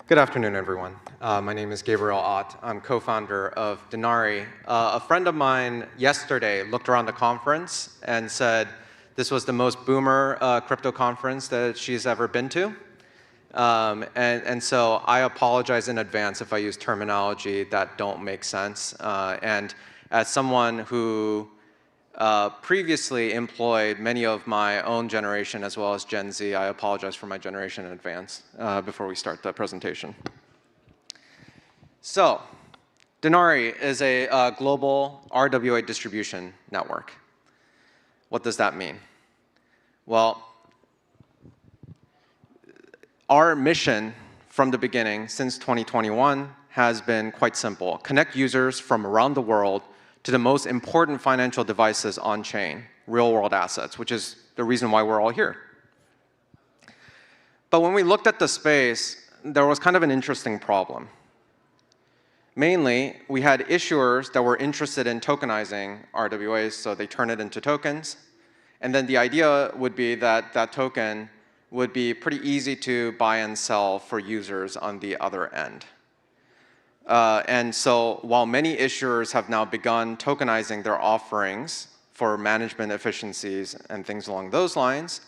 Good afternoon, everyone. My name is Gabriel Otte. I'm co-founder of Dinari. A friend of mine yesterday looked around the conference and said this was the most boomer crypto conference that she's ever been to. And so I apologize in advance if I use terminology that don't make sense. And as someone who previously employed many of my own generation as well as Gen Z, I apologize for my generation in advance before we start the presentation. So, Dinari is a global RWA distribution network. What does that mean? Well, our mission from the beginning, since 2021, has been quite simple. Connect users from around the world to the most important financial devices on-chain, real-world assets, which is the reason why we're all here. But when we looked at the space, there was kind of an interesting problem. Mainly, we had issuers that were interested in tokenizing RWAs, so they turn it into tokens. And then the idea would be that that token would be pretty easy to buy and sell for users on the other end. And so while many issuers have now begun tokenizing their offerings for management efficiencies and things along those lines,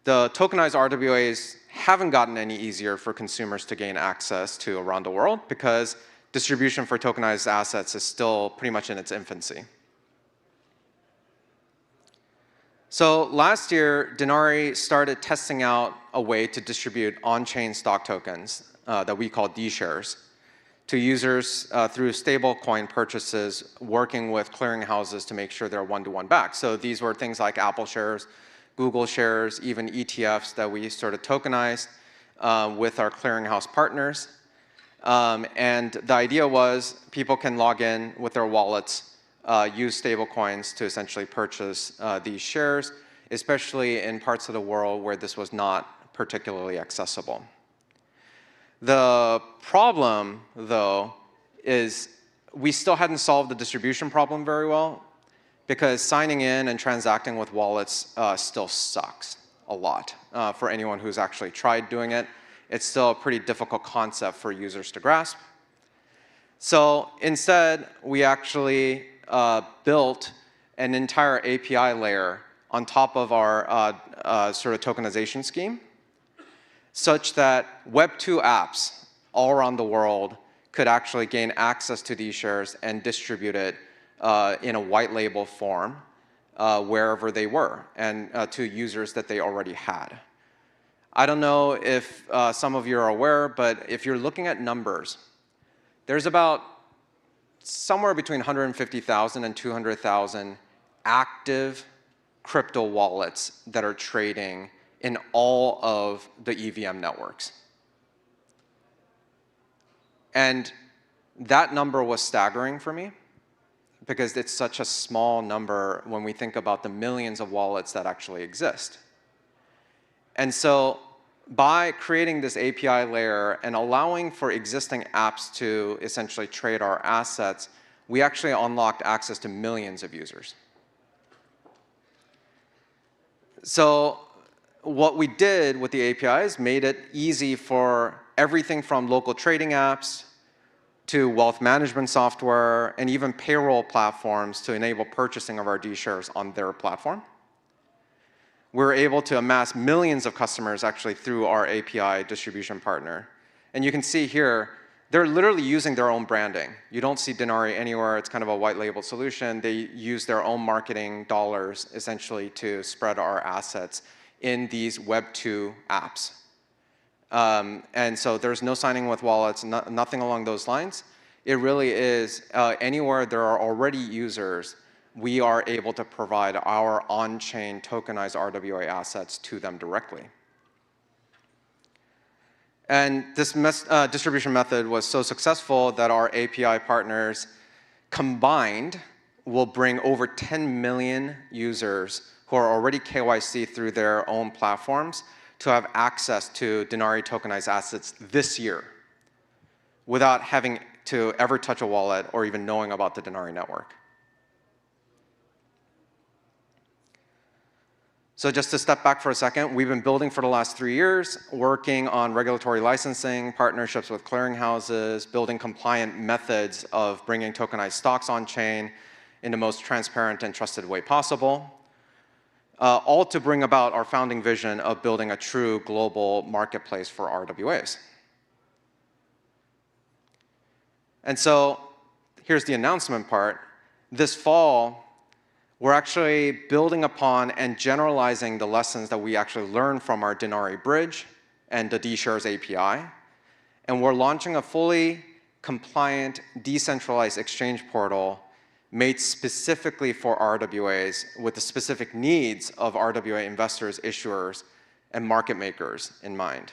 the tokenized RWAs haven't gotten any easier for consumers to gain access to around the world because distribution for tokenized assets is still pretty much in its infancy. So last year, Dinari started testing out a way to distribute on-chain stock tokens that we call D-shares to users through stablecoin purchases, working with clearinghouses to make sure they're one-to-one backed. So these were things like Apple shares, Google shares, even ETFs that we sort of tokenized with our clearinghouse partners. And the idea was people can log in with their wallets, use stablecoins to essentially purchase these shares, especially in parts of the world where this was not particularly accessible. The problem, though, is we still hadn't solved the distribution problem very well because signing in and transacting with wallets still sucks a lot for anyone who's actually tried doing it. It's still a pretty difficult concept for users to grasp. So instead, we actually built an entire API layer on top of our sort of tokenization scheme, such that Web 2 apps all around the world could actually gain access to these shares and distribute it in a white label form wherever they were and to users that they already had. I don't know if some of you are aware, but if you're looking at numbers, there's about somewhere between 150,000 and 200,000 active crypto wallets that are trading in all of the EVM networks. And that number was staggering for me because it's such a small number when we think about the millions of wallets that actually exist. And so by creating this API layer and allowing for existing apps to essentially trade our assets, we actually unlocked access to millions of users. So what we did with the APIs made it easy for everything from local trading apps to wealth management software and even payroll platforms to enable purchasing of our D-shares on their platform. We're able to amass millions of customers actually through our API distribution partner. And you can see here, they're literally using their own branding. You don't see Dinari anywhere. It's kind of a white label solution. They use their own marketing dollars essentially to spread our assets in these Web 2 apps. And so there's no signing with wallets, nothing along those lines. It really is anywhere there are already users, we are able to provide our on-chain tokenized RWA assets to them directly. And this distribution method was so successful that our API partners combined will bring over 10 million users who are already KYC through their own platforms to have access to Dinari tokenized assets this year without having to ever touch a wallet or even knowing about the Dinari network. So just to step back for a second, we've been building for the last 3 years, working on regulatory licensing, partnerships with clearinghouses, building compliant methods of bringing tokenized stocks on-chain in the most transparent and trusted way possible, all to bring about our founding vision of building a true global marketplace for RWAs. And so here's the announcement part. This fall, we're actually building upon and generalizing the lessons that we actually learned from our Dinari bridge and the D-Shares API. And we're launching a fully compliant, decentralized exchange portal made specifically for RWAs with the specific needs of RWA investors, issuers, and market makers in mind.